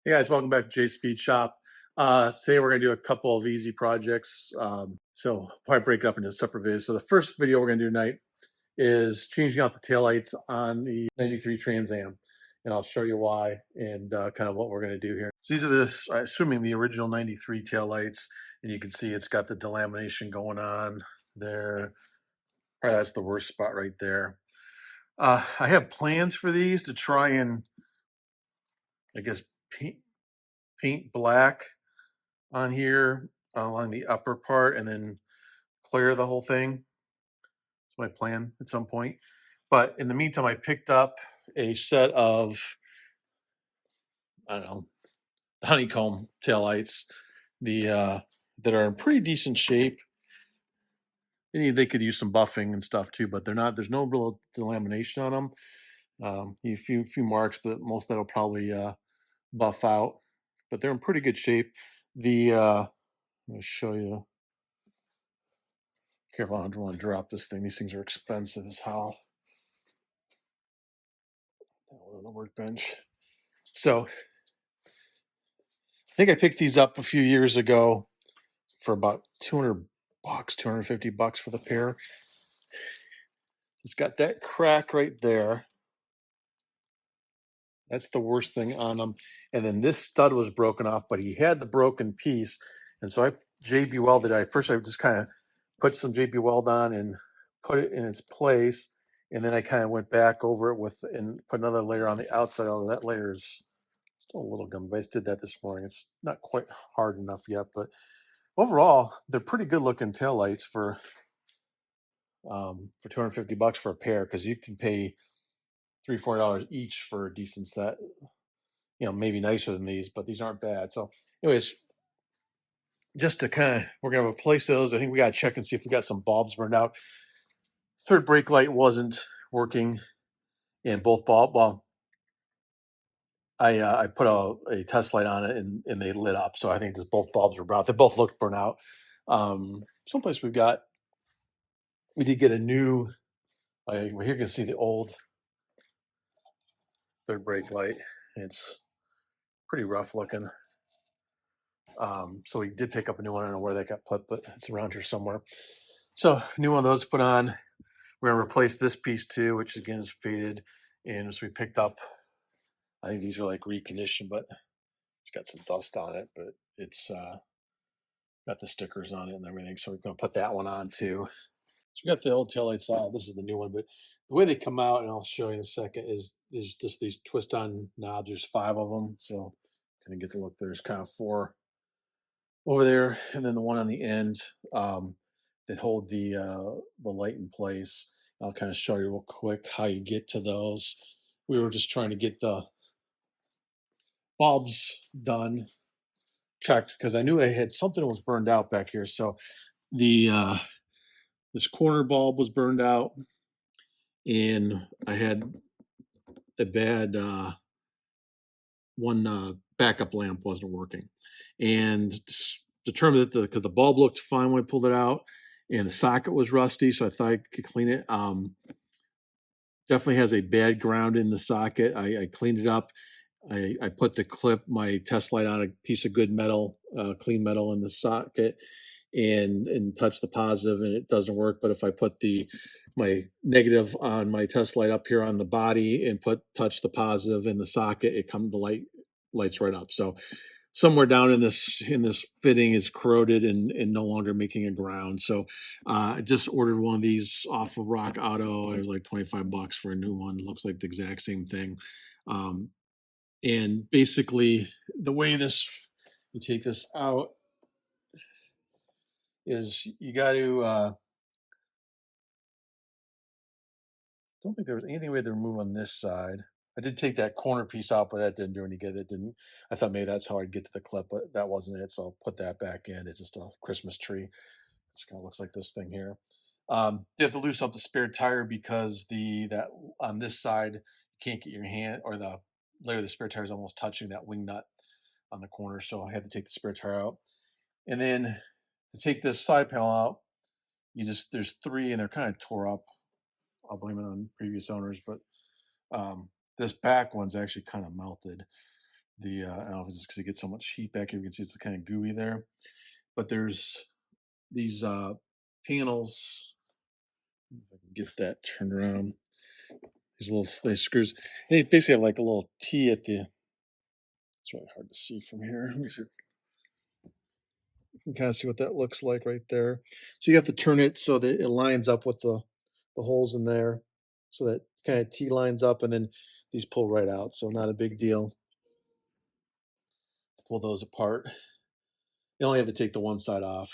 Hey guys, welcome back to J Speed Shop. Today we're going to do a couple of easy projects. So probably break it up into separate videos. So the first video we're going to do tonight is changing out the taillights on the 93 Trans Am. And I'll show you why and kind of what we're going to do here. So these are this, assuming the original 93 taillights. And you can see it's got the delamination going on there. Probably that's the worst spot right there. I have plans for these to try and, I guess, paint black on here along the upper part and then clear the whole thing. It's my plan at some point. But in the meantime, I picked up a set of, I don't know, honeycomb taillights, that are in pretty decent shape. They could use some buffing and stuff too, but they're not. There's no real delamination on them. A few marks, but most of that will probably buff out. But they're in pretty good shape. Let me show you. Careful, I don't want to drop this thing. These things are expensive as hell. On the workbench. So I think I picked these up a few years ago for about 200 bucks, 250 bucks for the pair. It's got that crack right there. That's the worst thing on them. And then this stud was broken off, but he had the broken piece. And so I JB welded it. First I just kind of put some JB weld on and put it in its place. And then I kind of went back over it and put another layer on the outside. Although that layer is still a little gummy, but I just did that this morning. It's not quite hard enough yet, but overall, they're pretty good looking taillights for 250 bucks for a pair, because you can pay $3-4 each for a decent set. Maybe nicer than these, but these aren't bad. So, anyways, just to we're gonna replace those. I think we gotta check and see if we got some bulbs burned out. Third brake light wasn't working, and both Well, I put a test light on it and they lit up. So I think just both bulbs were brown. They both looked burnt out. Someplace we did get a new. Well, here you can see the old third brake light. It's pretty rough looking. So we did pick up a new one. I don't know where that got put, but it's around here somewhere. So new one of those put on. We're gonna replace this piece too, which again is faded. And as we picked up, I think these are like reconditioned, but it's got some dust on it, but it's got the stickers on it and everything. So we're gonna put that one on too. So we got the old taillights out. This is the new one, but the way they come out, and I'll show you in a second, is there's just these twist on knobs. There's 5 of them. So kind of get to look. There's kind of 4 over there, and then the one on the end that hold the light in place. I'll kind of show you real quick how you get to those. We were just trying to get the bulbs done, checked, because I knew I had something that was burned out back here. So the this corner bulb was burned out, and I had a bad one backup lamp wasn't working, and determined that because the bulb looked fine when I pulled it out, and the socket was rusty, so I thought I could clean it. Definitely has a bad ground in the socket. I cleaned it up. I put my test light on a piece of good metal, clean metal in the socket, and touch the positive, and it doesn't work. But if I put my negative on my test light up here on the body and touch the positive in the socket, the lights right up. So somewhere down in this fitting is corroded and no longer making a ground. So I just ordered one of these off of Rock Auto. It was like 25 bucks for a new one. It looks like the exact same thing. And basically the way you take this out is you got to don't think there was anything we had to remove on this side. I did take that corner piece out, but that didn't do any good. It didn't. I thought maybe that's how I'd get to the clip, but that wasn't it. So I'll put that back in. It's just a Christmas tree. It kind of looks like this thing here. You have to loosen up the spare tire because that on this side you can't get your hand, or the layer of the spare tire is almost touching that wing nut on the corner. So I had to take the spare tire out, and then to take this side panel out, there's 3 and they're kind of tore up. I'll blame it on previous owners, but this back one's actually kind of melted. the I don't know if it's because it gets so much heat back here. You can see it's kind of gooey there. But there's these panels. If I can get that turned around. These little screws. They basically have like a little T at the. It's really hard to see from here. Let me see. You can kind of see what that looks like right there. So you have to turn it so that it lines up with the holes in there, so that kind of T lines up, and then these pull right out. So not a big deal. Pull those apart. You only have to take the one side off.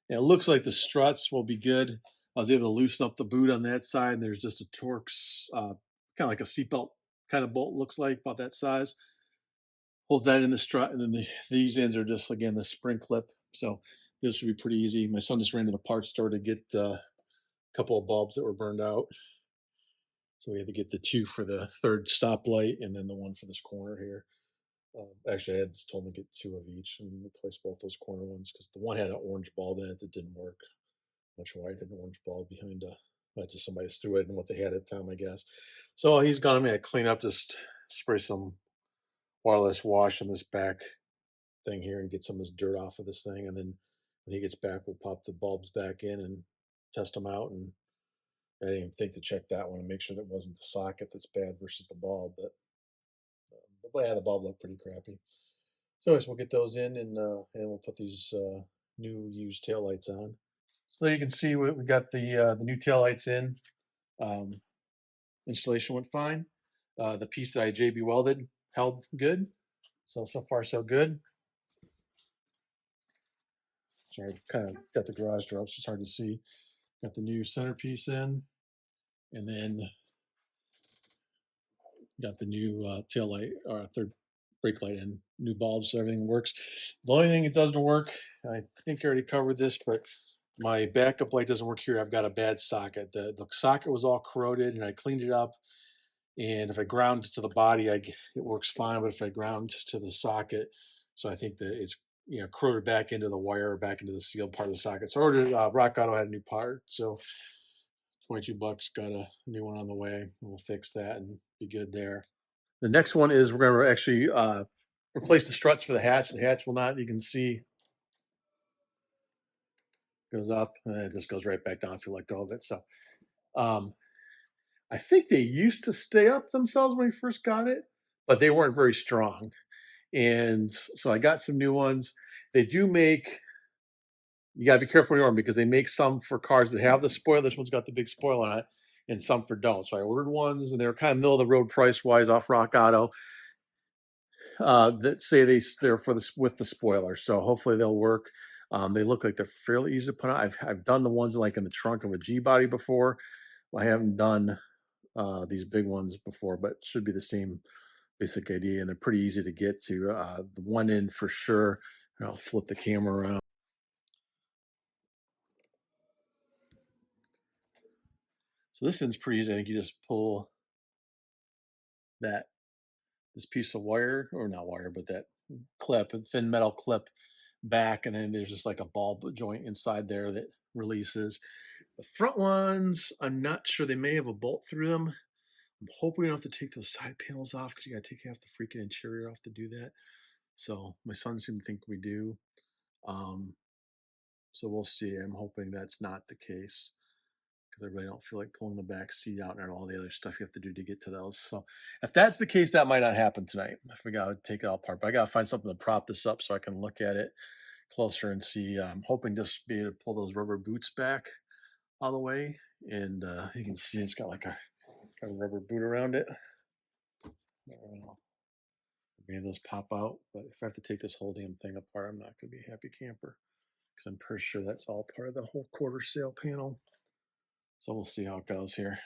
And it looks like the struts will be good. I was able to loosen up the boot on that side. And there's just a Torx, kind of like a seatbelt kind of bolt, looks like about that size. Hold that in the strut, and then these ends are just again the spring clip. So this should be pretty easy. My son just ran to the parts store to get a couple of bulbs that were burned out. So we had to get the two for the third stoplight and then the one for this corner here. Actually, I had just told him to get two of each and replace both those corner ones because the one had an orange bulb in it that didn't work. Not sure why it had an orange bulb behind that's just somebody just threw it in what they had at the time, I guess. So he's gone. I'm gonna clean up, just spray some wireless wash on this back thing here and get some of this dirt off of this thing. And then when he gets back, we'll pop the bulbs back in and test them out. And I didn't even think to check that one and make sure that wasn't the socket that's bad versus the bulb. But yeah, the bulb looked pretty crappy. So anyways, we'll get those in and we'll put these new used taillights on. So there you can see we got the new taillights in. Um, installation went fine. The piece that I JB welded held good. So far so good. Sorry, kind of got the garage door up, so it's hard to see. Got the new centerpiece in, and then got the new tail light or third brake light in, new bulbs, so everything works. The only thing that doesn't work, I think I already covered this, but my backup light doesn't work here. I've got a bad socket. The socket was all corroded, and I cleaned it up. And if I ground to the body, it works fine. But if I ground to the socket, so I think that it's corroded back into the wire, back into the sealed part of the socket. So I ordered Rock Auto had a new part, so $22, got a new one on the way. We'll fix that and be good there. The next one is we're going to actually replace the struts for the hatch. The hatch will not, you can see, goes up and it just goes right back down if you let go of it. So I think they used to stay up themselves when we first got it, but they weren't very strong. And so I got some new ones. They do make, you got to be careful when you order them because they make some for cars that have the spoiler. This one's got the big spoiler on it, and some for don't. So I ordered ones, and they were kind of middle of the road price wise off Rock Auto. That say they're for this with the spoiler. So hopefully they'll work. They look like they're fairly easy to put on. I've done the ones like in the trunk of a G body before. I haven't done these big ones before, but it should be the same basic idea, and they're pretty easy to get to. The one end for sure. And I'll flip the camera around. So this end's pretty easy. I think you just pull this piece of wire, or not wire, but that clip, a thin metal clip back, and then there's just like a bulb joint inside there that releases. The front ones, I'm not sure. They may have a bolt through them. I'm hoping we don't have to take those side panels off because you got to take half the freaking interior off to do that. So my son seemed to think we do. So we'll see. I'm hoping that's not the case because I really don't feel like pulling the back seat out and all the other stuff you have to do to get to those. So if that's the case, that might not happen tonight. If we got to take it all apart, but I got to find something to prop this up so I can look at it closer and see. I'm hoping just be able to pull those rubber boots back all the way, and you can see it's got like a rubber boot around it. Maybe those pop out, but if I have to take this whole damn thing apart, I'm not going to be a happy camper because I'm pretty sure that's all part of the whole quarter sail panel. So we'll see how it goes here.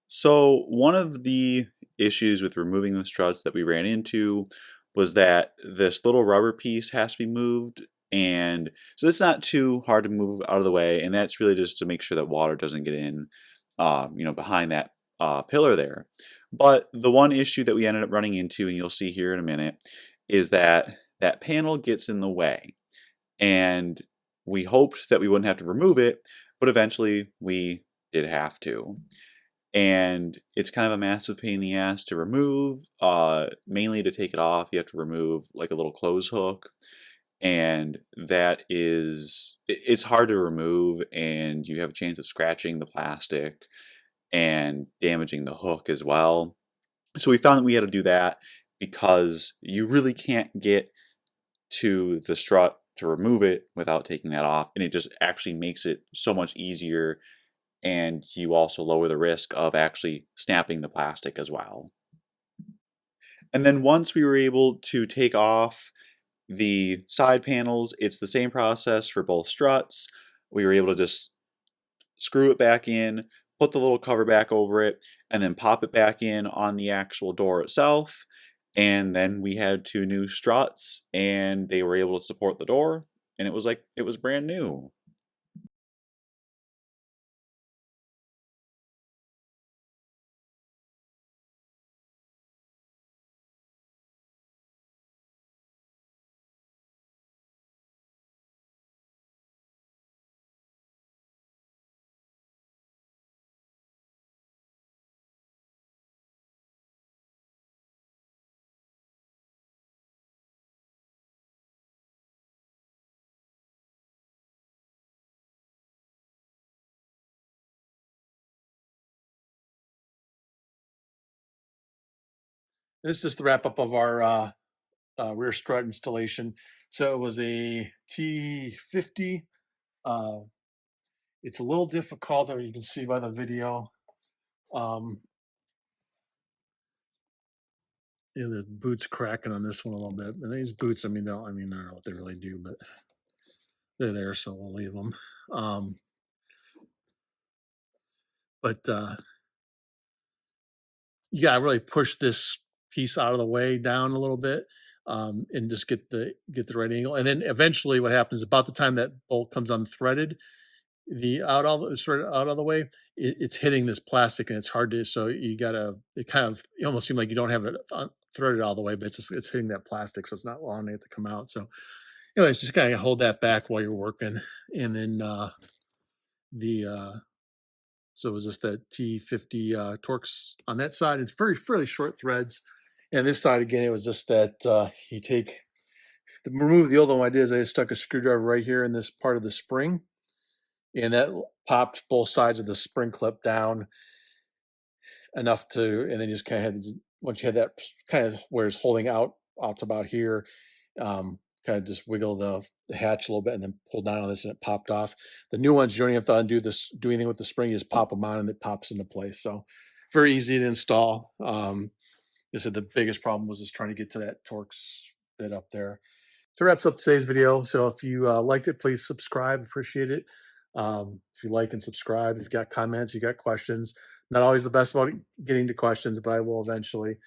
So one of the issues with removing the struts that we ran into was that this little rubber piece has to be moved, and so it's not too hard to move out of the way, and that's really just to make sure that water doesn't get in, behind that pillar there. But the one issue that we ended up running into, and you'll see here in a minute, is that that panel gets in the way, and we hoped that we wouldn't have to remove it, but eventually we did have to. and it's kind of a massive pain in the ass to remove. Mainly to take it off, you have to remove like a little clothes hook, and it's hard to remove, and you have a chance of scratching the plastic and damaging the hook as well. So we found that we had to do that because you really can't get to the strut to remove it without taking that off, and it just actually makes it so much easier, and you also lower the risk of actually snapping the plastic as well. And then once we were able to take off the side panels, it's the same process for both struts. We were able to just screw it back in, put the little cover back over it, and then pop it back in on the actual door itself. And then we had two new struts, and they were able to support the door, and it was like it was brand new. This is the wrap up of our rear strut installation. So it was a T50. Uh, it's a little difficult, as you can see by the video. Um, the boots cracking on this one a little bit. And these boots, I mean, I don't know what they really do, but they're there, so we'll leave them. But you gotta really push this piece out of the way down a little bit, and just get the right angle. And then eventually, what happens about the time that bolt comes unthreaded, the out all the sort of out of the way, it's hitting this plastic, and it's hard to. So you gotta. It kind of you almost seem like you don't have it threaded all the way, but it's hitting that plastic, so it's not allowing it to come out. So, anyways, just kind of hold that back while you're working, and then the so it was just that T50 Torx on that side. It's fairly short threads. And this side, again, it was just that you remove the old one. What I did is I just stuck a screwdriver right here in this part of the spring, and that popped both sides of the spring clip down enough and then you just kind of once you had that kind of where it's holding out to about here, kind of just wiggle the hatch a little bit and then pull down on this and it popped off. The new ones, you don't even have to do anything with the spring. You just pop them on and it pops into place. So very easy to install. I said the biggest problem was just trying to get to that Torx bit up there. So wraps up today's video. So if you liked it, please subscribe. Appreciate it. If you like and subscribe, if you got comments, you got questions. Not always the best about getting to questions, but I will eventually.